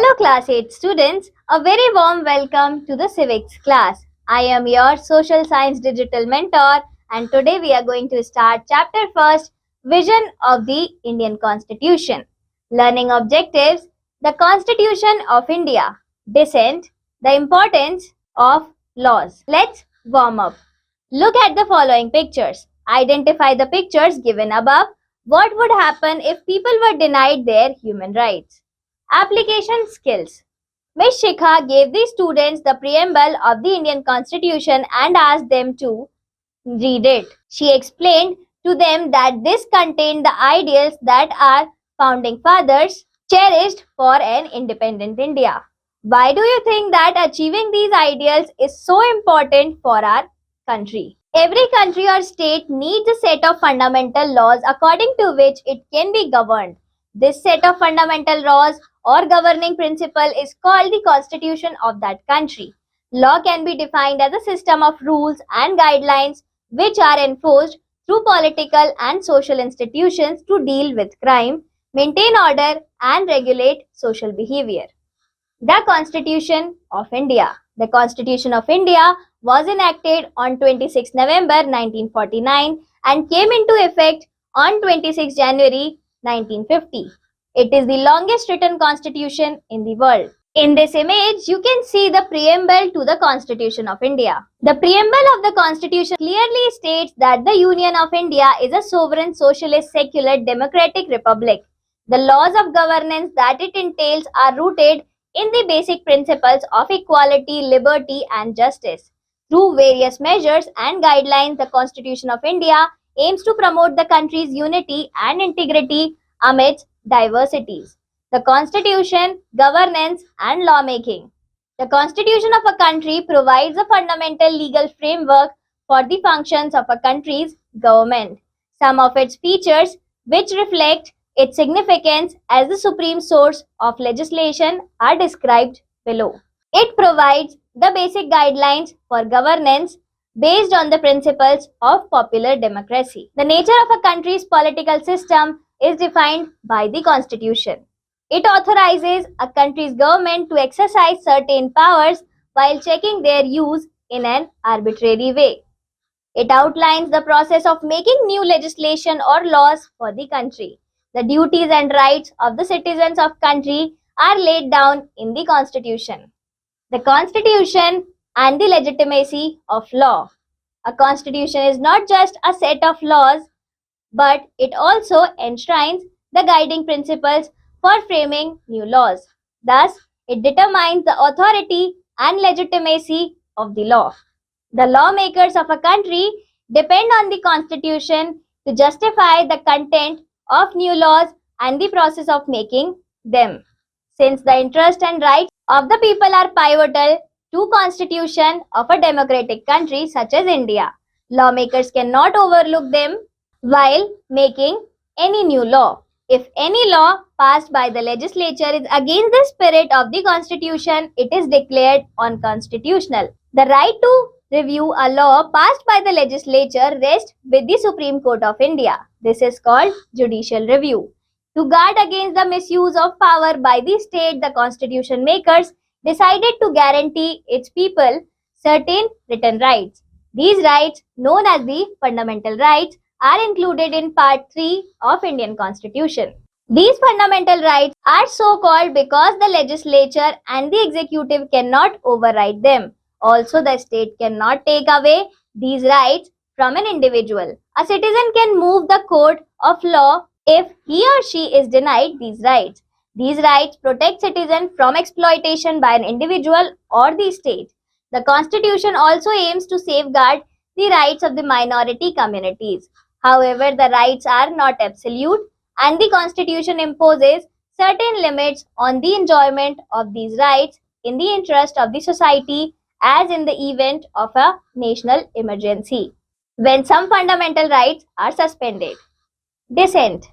Hello class 8 students, a very warm welcome to the Civics class. I am your social science digital mentor and today we are going to start chapter first, Vision of the Indian Constitution. Learning objectives, the Constitution of India, Dissent, the importance of laws. Let's warm up. Look at the following pictures. Identify the pictures given above. What would happen if people were denied their human rights? Application skills. Ms. Shikha gave the students the preamble of the Indian Constitution and asked them to read it. She explained to them that this contained the ideals that our founding fathers cherished for an independent India. Why do you think that achieving these ideals is so important for our country? Every country or state needs a set of fundamental laws according to which it can be governed. This set of fundamental laws or governing principle is called the constitution of that country. Law can be defined as a system of rules and guidelines which are enforced through political and social institutions to deal with crime, maintain order and regulate social behavior. The Constitution of India. The Constitution of India was enacted on 26 November 1949 and came into effect on 26 January 1950. It is the longest written constitution in the world. In this image, you can see the preamble to the Constitution of India. The preamble of the Constitution clearly states that the Union of India is a sovereign, socialist, secular, democratic republic. The laws of governance that it entails are rooted in the basic principles of equality, liberty, and justice. Through various measures and guidelines, the Constitution of India aims to promote the country's unity and integrity amidst diversities. The Constitution, governance, and lawmaking. The Constitution of a country provides a fundamental legal framework for the functions of a country's government. Some of its features, which reflect its significance as the supreme source of legislation, are described below. It provides the basic guidelines for governance based on the principles of popular democracy. The nature of a country's political system is defined by the Constitution. It authorizes a country's government to exercise certain powers while checking their use in an arbitrary way. It outlines the process of making new legislation or laws for the country. The duties and rights of the citizens of country are laid down in the Constitution. The Constitution and the legitimacy of law. A constitution is not just a set of laws, but it also enshrines the guiding principles for framing new laws. Thus, it determines the authority and legitimacy of the law. The lawmakers of a country depend on the Constitution to justify the content of new laws and the process of making them. Since the interests and rights of the people are pivotal to constitution of a democratic country such as India, lawmakers cannot overlook them while making any new law. If any law passed by the legislature is against the spirit of the constitution, it is declared unconstitutional. The right to review a law passed by the legislature rests with the Supreme Court of India. This is called judicial review. To guard against the misuse of power by the state, the constitution makers decided to guarantee its people certain written rights. These rights, known as the fundamental rights, are included in Part 3 of Indian Constitution. These fundamental rights are so called because the legislature and the executive cannot override them. Also, the state cannot take away these rights from an individual. A citizen can move the court of law if he or she is denied these rights. These rights protect citizens from exploitation by an individual or the state. The Constitution also aims to safeguard the rights of the minority communities. However, the rights are not absolute and the Constitution imposes certain limits on the enjoyment of these rights in the interest of the society as in the event of a national emergency, when some fundamental rights are suspended. Dissent.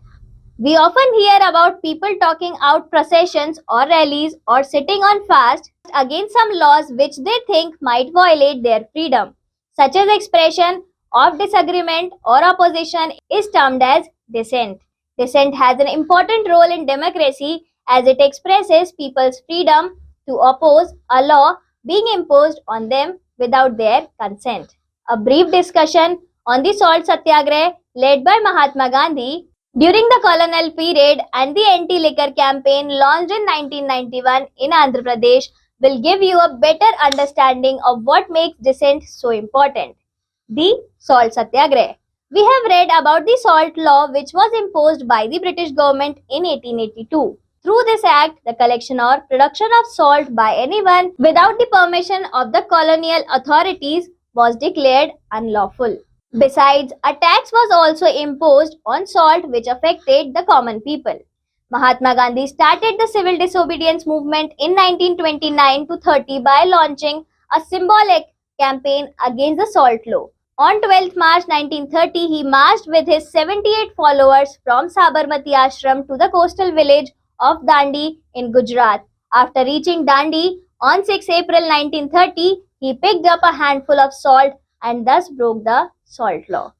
We often hear about people talking out processions or rallies or sitting on fast against some laws which they think might violate their freedom. Such as expression of disagreement or opposition is termed as dissent. Dissent has an important role in democracy as it expresses people's freedom to oppose a law being imposed on them without their consent. A brief discussion on the salt satyagraha led by Mahatma Gandhi during the colonial period and the anti-liquor campaign launched in 1991 in Andhra Pradesh will give you a better understanding of what makes dissent so important. The Salt Satyagraha. We have read about the salt law which was imposed by the British government in 1882. Through this act, the collection or production of salt by anyone without the permission of the colonial authorities was declared unlawful. Besides, a tax was also imposed on salt which affected the common people. Mahatma Gandhi started the civil disobedience movement in 1929 to 30 by launching a symbolic campaign against the salt law. On 12th March 1930, he marched with his 78 followers from Sabarmati Ashram to the coastal village of Dandi in Gujarat. After reaching Dandi on 6 April 1930, he picked up a handful of salt and thus broke the salt law.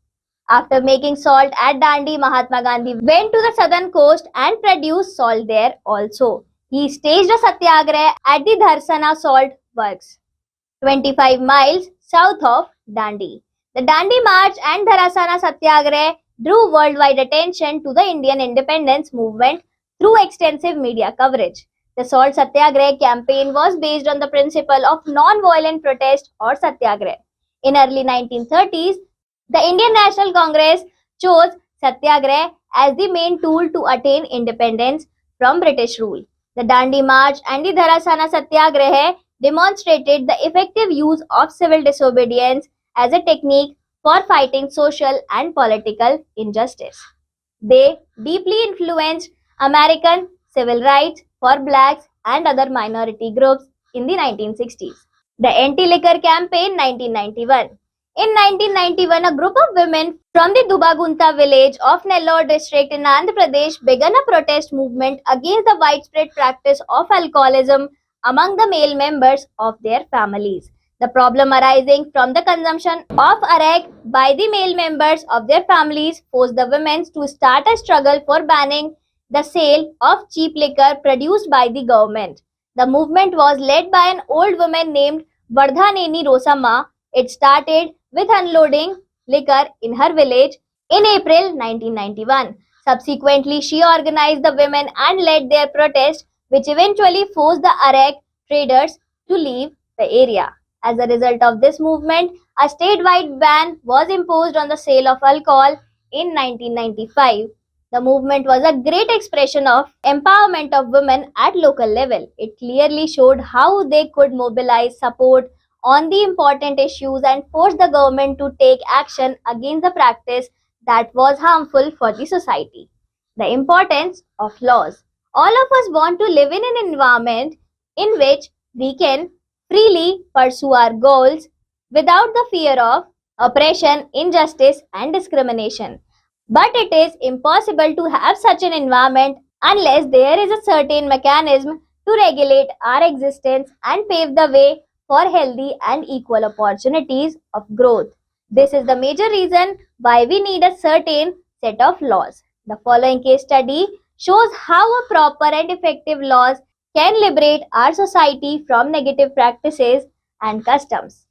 After making salt at Dandi, Mahatma Gandhi went to the southern coast and produced salt there also. He staged a satyagraha at the Dharsana Salt Works, 25 miles south of Dandi. The Dandi March and Dharasana Satyagraha drew worldwide attention to the Indian independence movement through extensive media coverage. The Salt Satyagraha campaign was based on the principle of non-violent protest or satyagraha. In early 1930s, the Indian National Congress chose satyagraha as the main tool to attain independence from British rule. The Dandi March and the Dharasana Satyagraha demonstrated the effective use of civil disobedience as a technique for fighting social and political injustice. They deeply influenced American civil rights for blacks and other minority groups in the 1960s. The Anti-Liquor Campaign 1991. In 1991, a group of women from the Dubagunta village of Nellore district in Andhra Pradesh began a protest movement against the widespread practice of alcoholism among the male members of their families. The problem arising from the consumption of arak by the male members of their families forced the women to start a struggle for banning the sale of cheap liquor produced by the government. The movement was led by an old woman named Vardhaneni Rosamma. It started with unloading liquor in her village in April 1991. Subsequently, she organized the women and led their protest, which eventually forced the arak traders to leave the area. As a result of this movement, a statewide ban was imposed on the sale of alcohol in 1995. The movement was a great expression of empowerment of women at local level. It clearly showed how they could mobilize support on the important issues and force the government to take action against the practice that was harmful for the society. The importance of laws. All of us want to live in an environment in which we can freely pursue our goals without the fear of oppression, injustice, and discrimination. But it is impossible to have such an environment unless there is a certain mechanism to regulate our existence and pave the way for healthy and equal opportunities of growth. This is the major reason why we need a certain set of laws. The following case study shows how a proper and effective laws can liberate our society from negative practices and customs.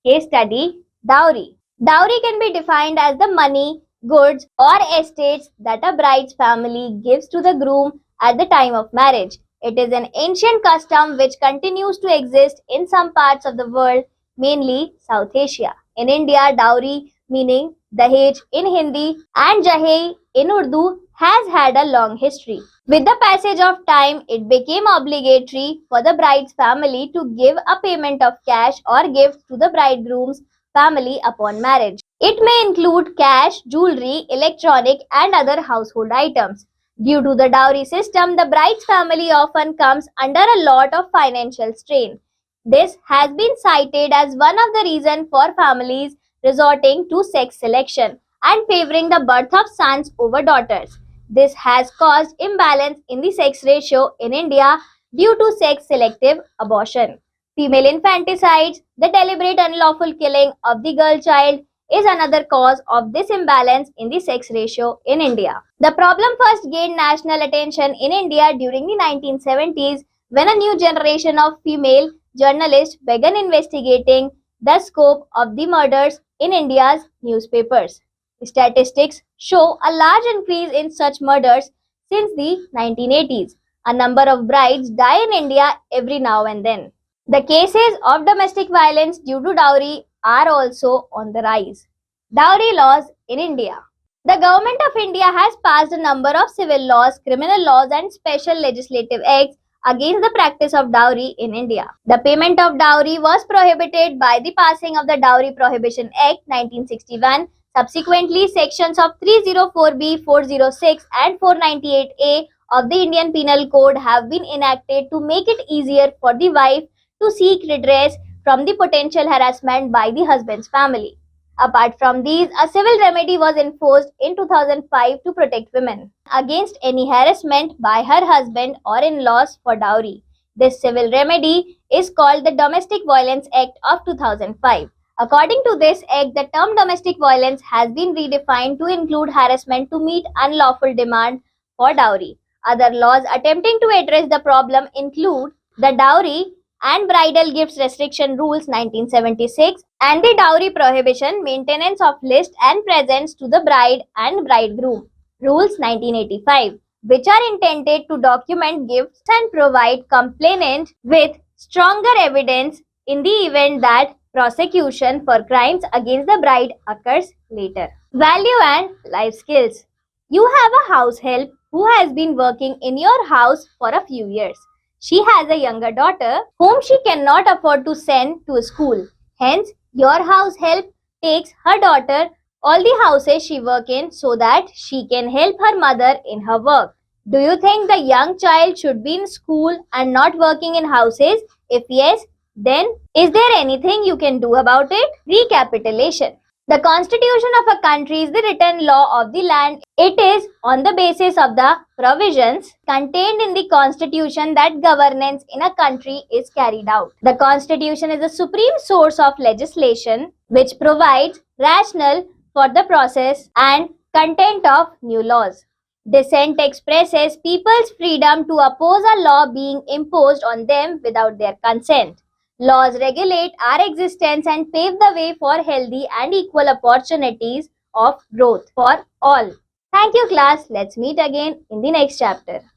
Case study: Dowry. Dowry can be defined as the money, goods, or estates that a bride's family gives to the groom at the time of marriage. It is an ancient custom which continues to exist in some parts of the world, mainly South Asia. In India, dowry, meaning Dahej in Hindi and Jahei in Urdu, has had a long history. With the passage of time, it became obligatory for the bride's family to give a payment of cash or gift to the bridegroom's family upon marriage. It may include cash, jewelry, electronic, and other household items. Due to the dowry system, the bride's family often comes under a lot of financial strain. This has been cited as one of the reasons for families resorting to sex selection and favoring the birth of sons over daughters. This has caused imbalance in the sex ratio in India due to sex-selective abortion, female infanticides, the deliberate unlawful killing of the girl child, is another cause of this imbalance in the sex ratio in India. The problem first gained national attention in India during the 1970s when a new generation of female journalists began investigating the scope of the murders in India's newspapers. Statistics show a large increase in such murders since the 1980s. A number of brides die in India every now and then. The cases of domestic violence due to dowry are also on the rise. Dowry laws in India. The Government of India has passed a number of civil laws, criminal laws, and special legislative acts against the practice of dowry in India. The payment of dowry was prohibited by the passing of the Dowry Prohibition Act 1961. Subsequently, sections of 304B, 406, and 498A of the Indian Penal Code have been enacted to make it easier for the wife to seek redress from the potential harassment by the husband's family. Apart from these, a civil remedy was enforced in 2005 to protect women against any harassment by her husband or in-laws for dowry. This civil remedy is called the Domestic Violence Act of 2005. According to this act, the term domestic violence has been redefined to include harassment to meet unlawful demand for dowry. Other laws attempting to address the problem include the Dowry and Bridal Gifts Restriction Rules 1976 and the Dowry Prohibition, Maintenance of List and Presents to the Bride and Bridegroom Rules 1985, which are intended to document gifts and provide complainant with stronger evidence in the event that prosecution for crimes against the bride occurs later. Value and life skills. You have a house help who has been working in your house for a few years. She has a younger daughter whom she cannot afford to send to school. Hence, your house help takes her daughter all the houses she works in so that she can help her mother in her work. Do you think the young child should be in school and not working in houses? If yes, then is there anything you can do about it? Recapitulation. The constitution of a country is the written law of the land. It is on the basis of the provisions contained in the constitution that governance in a country is carried out. The constitution is the supreme source of legislation which provides rationale for the process and content of new laws. Dissent expresses people's freedom to oppose a law being imposed on them without their consent. Laws regulate our existence and pave the way for healthy and equal opportunities of growth for all. Thank you, class. Let's meet again in the next chapter.